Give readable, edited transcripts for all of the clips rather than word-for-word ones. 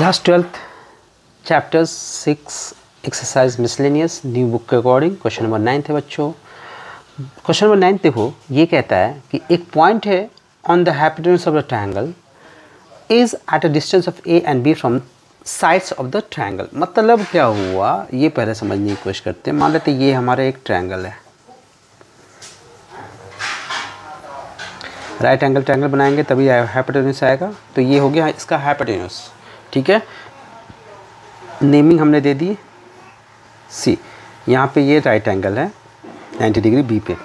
Class 12th chapter 6 exercise miscellaneous new book के according question number 9 है बच्चों। Question number 9 देखो, ये कहता है कि एक पॉइंट है on the hypotenuse of the triangle is at a distance of A and B from sides of the triangle. मतलब क्या हुआ ये पहले समझने की कोशिश करते हैं। मान लेते ये हमारा एक ट्रायंगल है, राइट एंगल ट्रायंगल बनाएंगे तभी हाइपोटेन्यूज आएगा। तो ये हो गया इसका हाइपोटेन्यूज, ठीक है। नेमिंग हमने दे दी सी। यहाँ पे ये राइट एंगल है 90 डिग्री बी पे।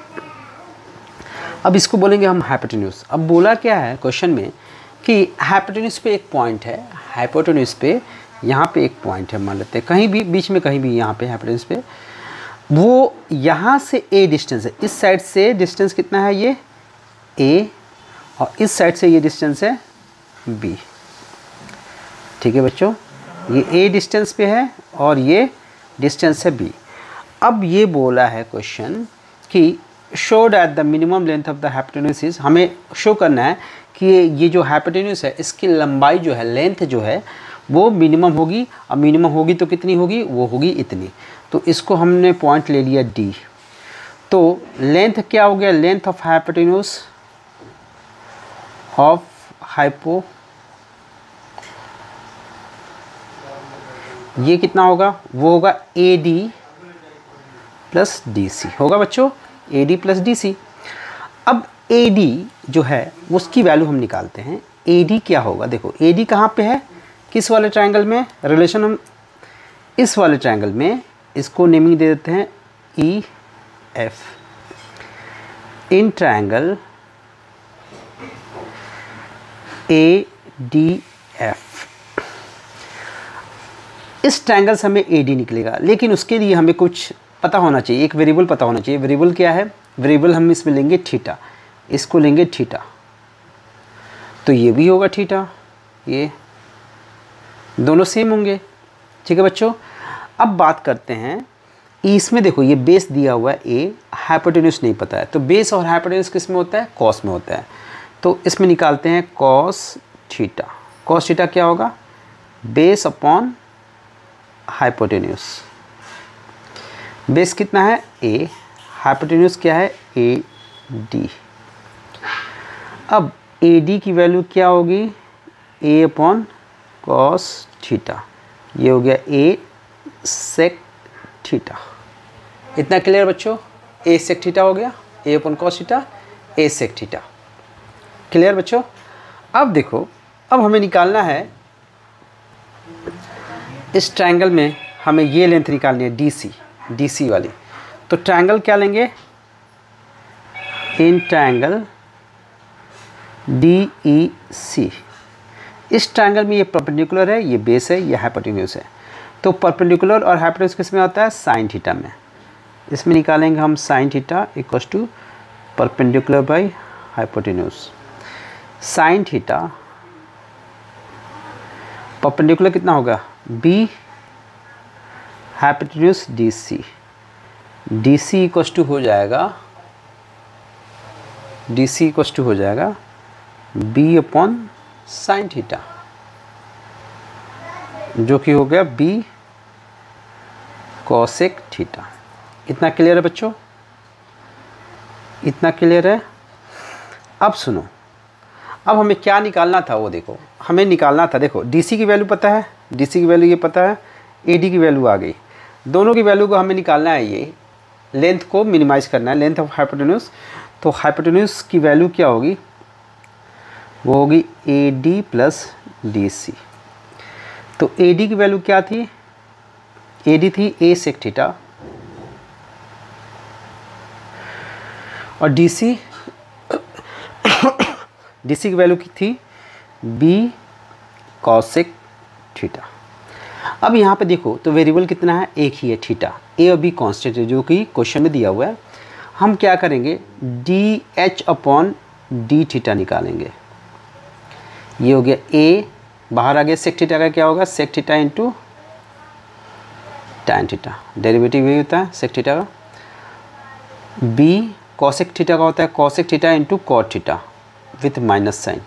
अब इसको बोलेंगे हम हाइपोटेन्यूज। अब बोला क्या है क्वेश्चन में कि हाइपोटेन्यूज पे एक पॉइंट है, हाइपोटेन्यूज पे यहाँ पे एक पॉइंट है, मान लेते हैं कहीं भी बीच में, कहीं भी यहाँ पे हाइपोटेन्यूज पे, वो यहाँ से ए डिस्टेंस है, इस साइड से डिस्टेंस कितना है ये ए, और इस साइड से ये डिस्टेंस है बी। ठीक है बच्चों, ये ए डिस्टेंस पे है और ये डिस्टेंस है बी। अब ये बोला है क्वेश्चन कि show that the minimum length of the hypotenuse is, हमें शो करना है कि ये जो हाइपोटेन्यूज है इसकी लंबाई जो है, लेंथ जो है वो मिनिमम होगी। अब मिनिमम होगी तो कितनी होगी, वो होगी इतनी। तो इसको हमने पॉइंट ले लिया डी। तो लेंथ क्या हो गया, length of hypotenuse of hypo, ये कितना होगा, वो होगा A D plus D C होगा बच्चों, A D plus D C. अब ए डी जो है उसकी वैल्यू हम निकालते हैं। ए डी क्या होगा, देखो ए डी कहाँ पे है, किस वाले ट्रायंगल में, रिलेशन हम इस वाले ट्रायंगल में, इसको नेमिंग दे देते हैं E F. In triangle A D F, इस ट्रायंगल से हमें ए डी निकलेगा, लेकिन उसके लिए हमें कुछ पता होना चाहिए, एक वेरिएबल पता होना चाहिए। वेरिएबल क्या है, वेरिएबल हम इसमें लेंगे थीटा, इसको लेंगे थीटा, तो ये भी होगा थीटा, ये दोनों सेम होंगे। ठीक है बच्चों, अब बात करते हैं इसमें। देखो ये बेस दिया हुआ है ए, हाइपोटेन्यूज नहीं पता है, तो बेस और हाइपोटेन्यूज किस में होता है, कॉस में होता है। तो इसमें निकालते हैं कॉस थीटा। कॉस थीटा क्या होगा, बेस अपॉन हाइपोटेन्यूज। बेस कितना है ए, हाइपोटेन्यूज क्या है ए डी। अब ए डी की वैल्यू क्या होगी, ए अपॉन कॉस थीटा, ये हो गया ए सेक थीटा। इतना क्लियर बच्चों, ए सेक थीटा हो गया, ए अपॉन कॉस थीटा, ए सेक थीटा। क्लियर बच्चों। अब देखो, अब हमें निकालना है इस ट्रायंगल में, हमें ये लेंथ निकालनी है डी सी, डी सी वाली। तो ट्रायंगल क्या लेंगे, इन ट्रायंगल डी ई सी। इस ट्रायंगल में ये परपेंडिकुलर है, ये बेस है, ये हाइपोटेन्यूज है। तो परपेंडिकुलर और हाइपोटेन्यूज किस में होता है, साइन थीटा में। इसमें निकालेंगे हम sine theta equals to perpendicular by hypotenuse. Sine theta perpendicular कितना होगा B, hypotenuse D C. D C equals to हो जाएगा, डी सी इक्वल्स टू हो जाएगा बी अपॉन साइन थीटा, जो कि हो गया बी कॉसेक थीटा। इतना क्लियर है बच्चों, इतना क्लियर है। अब सुनो, अब हमें क्या निकालना था वो देखो, हमें निकालना था, देखो डीसी की वैल्यू पता है, डीसी की वैल्यू ये पता है, एडी की वैल्यू आ गई। दोनों की वैल्यू को हमें निकालना है, ये लेंथ को मिनिमाइज करना है, लेंथ ऑफ हाइपोटेन्यूज। तो हाइपोटेन्यूज की वैल्यू क्या होगी, वो होगी A D plus D C. तो ए डी की वैल्यू क्या थी, ए डी थी ए सेक थीटा, और डी सी की वैल्यू की थी बी कॉसेक थीटा। अब यहाँ पे देखो तो वेरिएबल कितना है, एक ही है थीटा, ए और बी कांस्टेंट है जो कि क्वेश्चन में दिया हुआ है। हम क्या करेंगे, D H upon D theta निकालेंगे। ये हो गया ए, बाहर आ गया, सेक थीटा का क्या होगा, sec theta into tan theta, derivative यही होता है सेक थीटा का। बी कॉसेक थीटा का होता है cosec theta into cot theta with minus sine.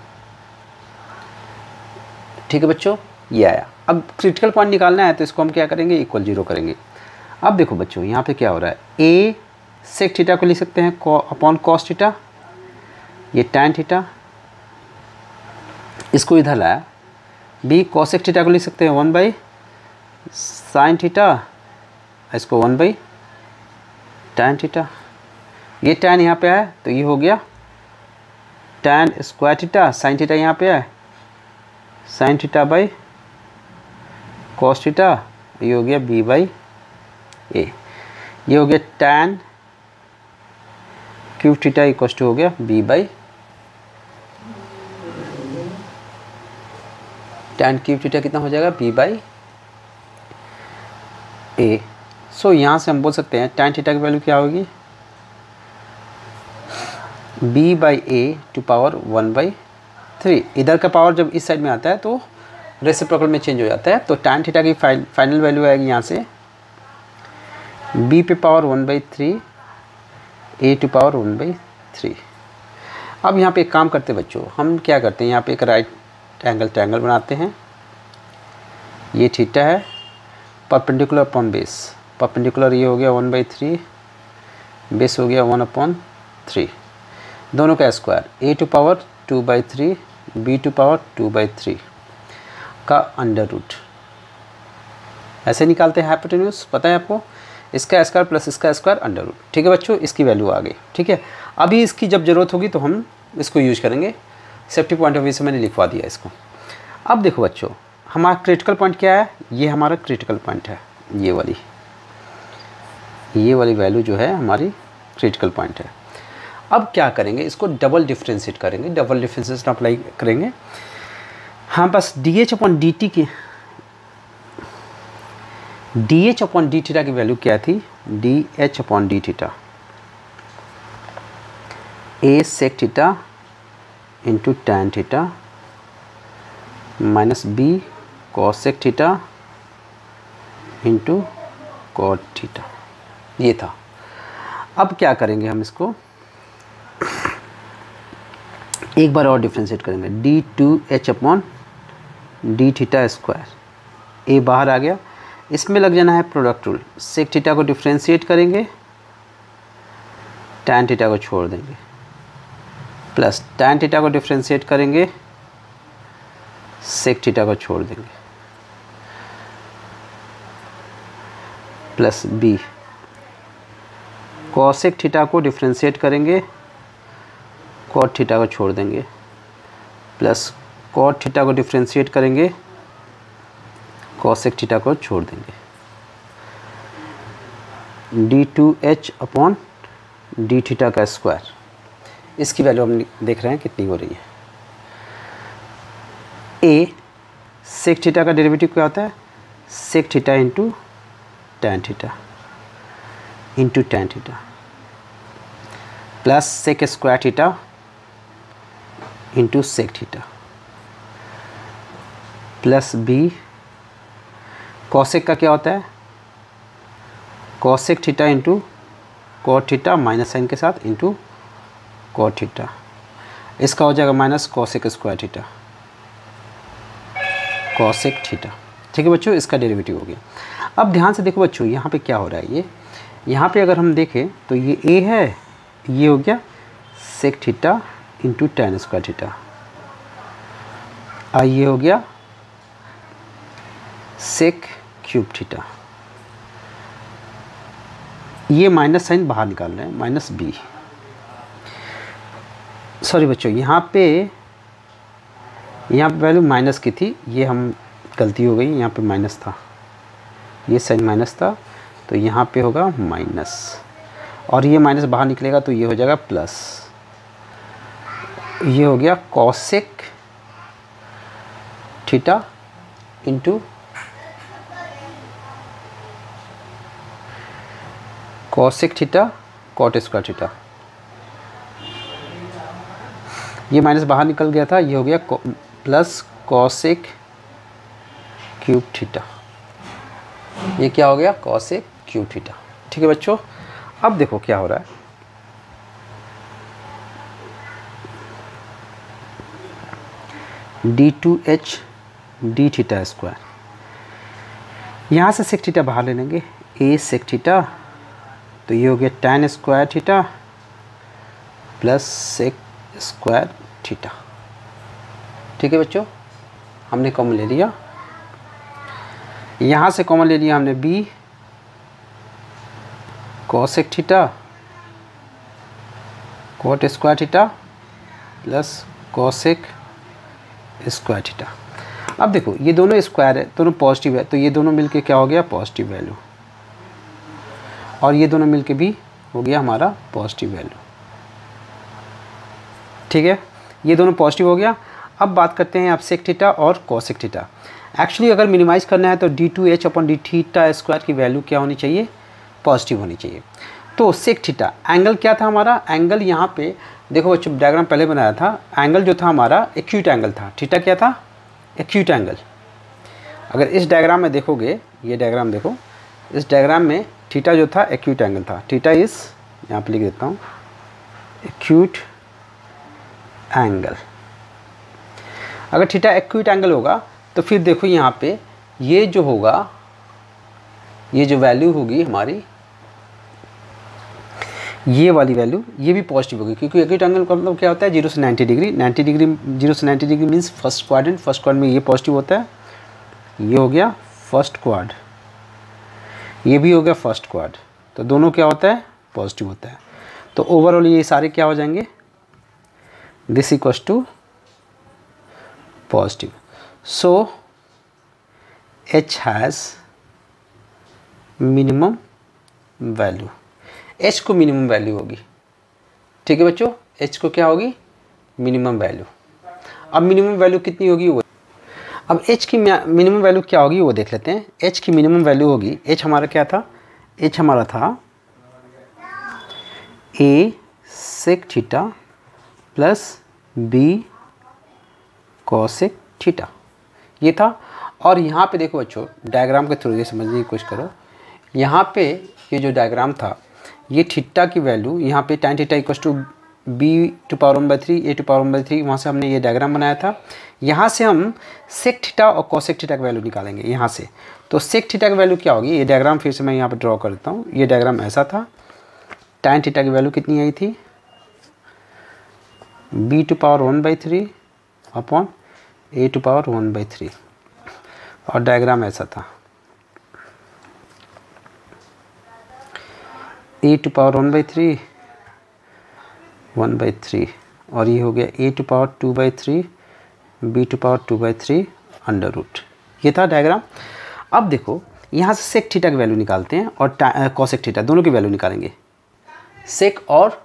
ठीक है बच्चों, ये आया। अब क्रिटिकल पॉइंट निकालना है तो इसको हम क्या करेंगे, इक्वल 0 करेंगे। अब देखो बच्चों यहाँ पे क्या हो रहा है, ए सेक थीटा को लिख सकते हैं अपॉन कॉस थीटा, ये टैन थीटा, इसको इधर लाया। बी कॉसेक थीटा को लिख सकते हैं 1 बाई साइन थीटा, इसको 1 बाई टैन थीटा। ये टैन यहाँ पे है तो ये हो गया tan square theta, sine theta यहाँ पे है sine theta by cos theta, ये हो गया बी बाई ए। ये हो गया tan cube theta equal to हो गया B by tan cube theta कितना हो जाएगा, बी बाई ए। सो यहाँ से हम बोल सकते हैं टैन थीटा की वैल्यू क्या होगी, B by A to power 1/3। इधर का पावर जब इस साइड में आता है तो रेसिप्रोकल में चेंज हो जाता है, तो टैन थीटा की फाइनल वैल्यू आएगी यहाँ से b पे पावर 1/3 a टू पावर 1/3। अब यहाँ पे एक काम करते बच्चों, हम क्या करते हैं यहाँ पे एक राइट ट्रायंगल बनाते हैं। ये थीटा है, परपेंडिकुलर अपॉन बेस, परपेंडिकुलर ये हो गया 1/3, बेस हो गया 1/3, दोनों का square a to power 2/3 b to power 2/3 का अंडर रूट। ऐसे निकालते हैं हाइपोटेन्यूज, पता है आपको, इसका स्क्वायर प्लस इसका स्क्वायर अंडर रूट। ठीक है बच्चों, इसकी वैल्यू आ गई। ठीक है, अभी इसकी जब ज़रूरत होगी तो हम इसको यूज करेंगे, सेफ्टी पॉइंट ऑफ व्यू से मैंने लिखवा दिया इसको। अब देखो बच्चों, हमारा क्रिटिकल पॉइंट क्या है, ये हमारा क्रिटिकल पॉइंट है, ये वाली वैल्यू जो है हमारी क्रिटिकल पॉइंट है। अब क्या करेंगे, इसको डबल डिफ्रेंशिएट करेंगे, डबल डिफ्रेंशिएशन अप्लाई करेंगे। हाँ, बस dh अपॉन dt की dh अपॉन डी थीटा की वैल्यू क्या थी, dh अपॉन D theta a sec theta into tan theta minus b cosec theta into cot theta, ये था। अब क्या करेंगे, हम इसको एक बार और डिफ्रेंशिएट करेंगे, d2h upon D theta square, a बाहर आ गया, इसमें लग जाना है प्रोडक्ट रूल, सेक थीटा को डिफ्रेंशिएट करेंगे, टैन थीटा को छोड़ देंगे, प्लस टैन थीटा को डिफ्रेंशिएट करेंगे, सेक थीटा को छोड़ देंगे, प्लस b कॉसेक थीटा को डिफ्रेंशिएट करेंगे, कॉट थीटा को छोड़ देंगे, प्लस कॉट थीटा को डिफ्रेंशिएट करेंगे, कॉसेक थीटा को छोड़ देंगे, d2h अपॉन डी थीटा का स्क्वायर। इसकी वैल्यू हम देख रहे हैं कितनी हो रही है। a सेक थीटा का डेरिवेटिव क्या होता है, sec theta into tan theta into tan theta plus sec square theta into sec theta plus b cosec का क्या होता है, cosec theta into cot theta minus sine के साथ इंटू कॉट थीटा, इसका हो जाएगा minus cosec square theta cosec theta. ठीक है बच्चों, इसका डेरिवेटिव हो गया। अब ध्यान से देखो बच्चों, यहाँ पे क्या हो रहा है, ये यहाँ पे अगर हम देखें तो ये a है, ये हो गया sec theta into tan square theta, और ये हो गया सेक क्यूब थीटा। ये माइनस साइन बाहर निकाल रहे हैं, माइनस b, सॉरी बच्चों, यहाँ पे वैल्यू माइनस की थी, ये हम गलती हो गई, यहाँ पे माइनस था, ये साइन माइनस था, तो यहाँ पे होगा माइनस, और ये माइनस बाहर निकलेगा तो ये हो जाएगा प्लस, ये हो गया cosec theta into cosec theta cot square theta, ये माइनस बाहर निकल गया था, ये हो गया प्लस कॉसेक क्यूब थीटा, ये क्या हो गया कॉसेक क्यूब थीटा। ठीक है बच्चों, अब देखो क्या हो रहा है, d2h डी थीटा स्क्वायर। यहाँ से सेक थीटा बाहर ले लेंगे, ए सेक थीटा, तो ये हो गया tan square theta plus sec square theta. ठीक है बच्चों, हमने कॉमन ले लिया, यहाँ से कॉमन ले लिया हमने b cosec theta coat square theta plus cosec square theta. अब देखो ये दोनों स्क्वायर है, दोनों पॉजिटिव है, तो ये दोनों मिलके क्या हो गया पॉजिटिव वैल्यू, और ये दोनों मिलके भी हो गया हमारा पॉजिटिव वैल्यू। ठीक है, ये दोनों पॉजिटिव हो गया। अब बात करते हैं आप सेक थीटा और कोसेक थीटा। एक्चुअली अगर मिनिमाइज़ करना है तो d2h upon D theta square की वैल्यू क्या होनी चाहिए, पॉजिटिव होनी चाहिए। तो सेक थीटा एंगल क्या था हमारा, एंगल यहाँ पे देखो बच्चों डायग्राम पहले बनाया था, एंगल जो था हमारा एक्यूट एंगल था, थीटा क्या था एक्यूट एंगल। अगर इस डायग्राम में देखोगे, ये डायग्राम देखो, इस डायग्राम में थीटा जो था एक्यूट एंगल था, थीटा इस यहाँ पे लिख देता हूँ एक्यूट एंगल। अगर थीटा एक्यूट एंगल होगा तो फिर देखो यहाँ पे ये जो होगा, ये जो वैल्यू होगी हमारी, ये वाली वैल्यू ये भी पॉजिटिव होगी, क्योंकि एक्यूट एंगल का मतलब क्या होता है 0 से 90 डिग्री। 90 डिग्री 0 से 90 degree means first quadrant, first quadrant में ये पॉजिटिव होता है, ये हो गया फर्स्ट क्वाड, ये भी हो गया फर्स्ट क्वाड, तो दोनों क्या होता है पॉजिटिव होता है। तो ओवरऑल ये सारे क्या हो जाएंगे, this equals to positive. So H has minimum value, H को मिनिमम वैल्यू होगी। ठीक है बच्चों, H को क्या होगी मिनिमम वैल्यू। अब मिनिमम वैल्यू कितनी होगी वो, अब H की मिनिमम वैल्यू क्या होगी वो देख लेते हैं। H की मिनिमम वैल्यू होगी, H हमारा क्या था, H हमारा था A sec theta plus B cosec theta, ये था। और यहाँ पे देखो बच्चों डायग्राम के थ्रू ये समझने की कोशिश करो, यहाँ पे ये जो डायग्राम था, ये थीटा की वैल्यू यहाँ पे tan theta equals to b to power 1/3 a to power 1/3, वहाँ से हमने ये डायग्राम बनाया था। यहाँ से हम सेक थीटा और कोसेक थीटा की वैल्यू निकालेंगे यहाँ से। तो सेक थीटा की वैल्यू क्या होगी, ये डायग्राम फिर से मैं यहाँ पे ड्रॉ करता हूँ। ये डायग्राम ऐसा था, tan थीटा की वैल्यू कितनी आई थी b to power 1/3 upon a to power 1/3, और डायग्राम ऐसा था a टू पावर 1/3 और ये हो गया a to power 2/3 b to power 2/3 under root, ये था डायग्राम। अब देखो यहाँ से सेक थीटा की वैल्यू निकालते हैं और कोसेक थीटा दोनों की वैल्यू निकालेंगे, सेक और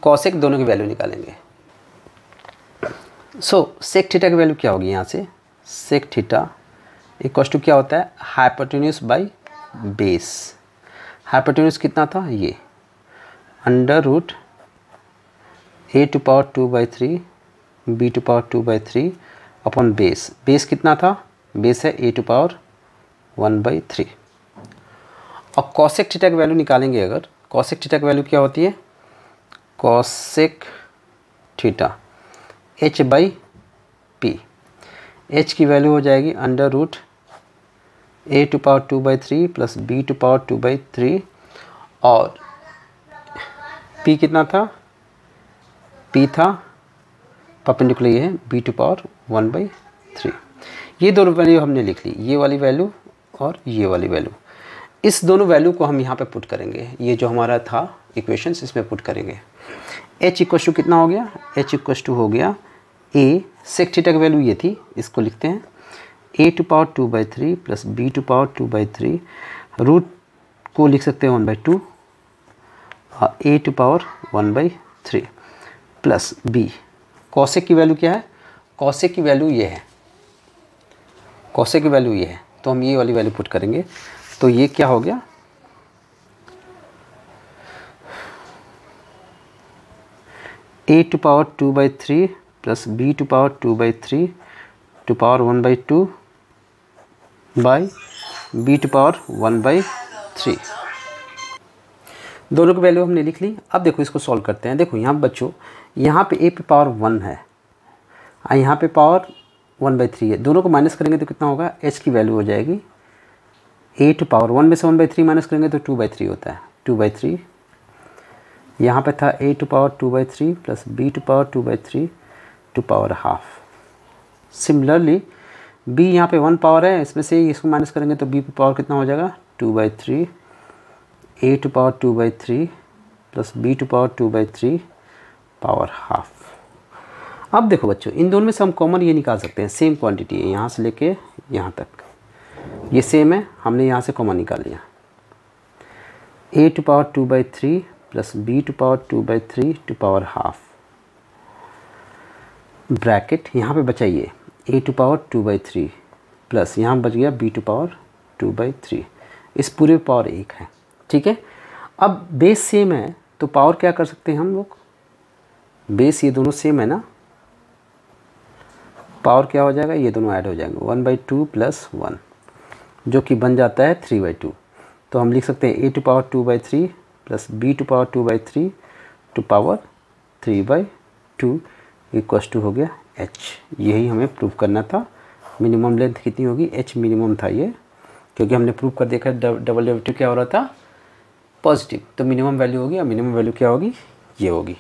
कोसेक दोनों की वैल्यू निकालेंगे। सो सेक थीटा की वैल्यू क्या होगी, यहाँ से सेक थीटा इक्वल्स टू क्या होता है हाइपोटेन्यूज बाई बेस। हाइपोटेन्यूज कितना था, ये under root a to power 2/3 b to power 2/3 upon base. Base कितना था, बेस है a टू पावर 1/3। और कोसेक थीटा की वैल्यू निकालेंगे, अगर कोसेक थीटा की वैल्यू क्या होती है, कोसेक थीटा h/p, h की वैल्यू हो जाएगी under root a to power 2/3 plus b to power 2/3, और p कितना था, p था परपेंडिकुलर ये है b टू पावर 1/3। ये दोनों वैल्यू हमने लिख ली, ये वाली वैल्यू और ये वाली वैल्यू। इस दोनों वैल्यू को हम यहाँ पे पुट करेंगे, ये जो हमारा था इक्वेशंस इसमें पुट करेंगे। h इक्वल टू कितना हो गया, h इक्वल टू हो गया a सेक थीटा की वैल्यू ये थी, इसको लिखते हैं a to power 2/3 plus b to power 2/3, root को लिख सकते हैं 1/2 और a to power 1/3 plus b। Cosec की वैल्यू क्या है, कोसेक की वैल्यू ये है, कोसेक की वैल्यू ये है, तो हम ये वाली वैल्यू पुट करेंगे। तो ये क्या हो गया, a to power 2/3 plus b to power 2/3 to power 1/2 by b to power 1/3। दोनों की वैल्यू हमने लिख ली। अब देखो इसको सॉल्व करते हैं। देखो यहाँ बच्चों, यहाँ पे a पे पावर 1 है और यहाँ पे पावर 1/3 है, दोनों को माइनस करेंगे तो कितना होगा, h की वैल्यू हो जाएगी a टू पावर 1 में से 1/3 माइनस करेंगे तो 2/3 होता है, 2/3। यहाँ पे था a to power 2/3 plus b to power 2/3 to power half. Similarly b यहाँ पे 1 पावर है, इसमें से इसको माइनस करेंगे तो b पावर कितना हो जाएगा, 2/3 a to power 2/3 plus b to power 2/3 power half. अब देखो बच्चों, इन दोनों में से हम कॉमन ये निकाल सकते हैं, सेम क्वांटिटी है यहाँ से लेके यहाँ तक, ये सेम है, हमने यहाँ से कॉमन निकाल लिया। a to power 2/3 plus b to power 2/3 to power half, bracket यहाँ पे बचा ये a टू पावर 2/3 प्लस यहाँ बच गया b टू पावर 2/3, इस पूरे पावर 1 है, ठीक है। अब बेस सेम है तो पावर क्या कर सकते हैं हम लोग, बेस ये दोनों सेम है ना, पावर क्या हो जाएगा, ये दोनों ऐड हो जाएंगे 1/2 प्लस 1 जो कि बन जाता है 3/2। तो हम लिख सकते हैं a to power 2/3 plus b to power 2/3 to power 3/2 equals to हो गया h। यही हमें प्रूव करना था। मिनिमम लेंथ कितनी होगी, h मिनिमम था ये, क्योंकि हमने प्रूव कर देखा डबल डेरिवेटिव क्या हो रहा था, पॉजिटिव, तो मिनिमम वैल्यू होगी, और मिनिमम वैल्यू क्या होगी, ये होगी।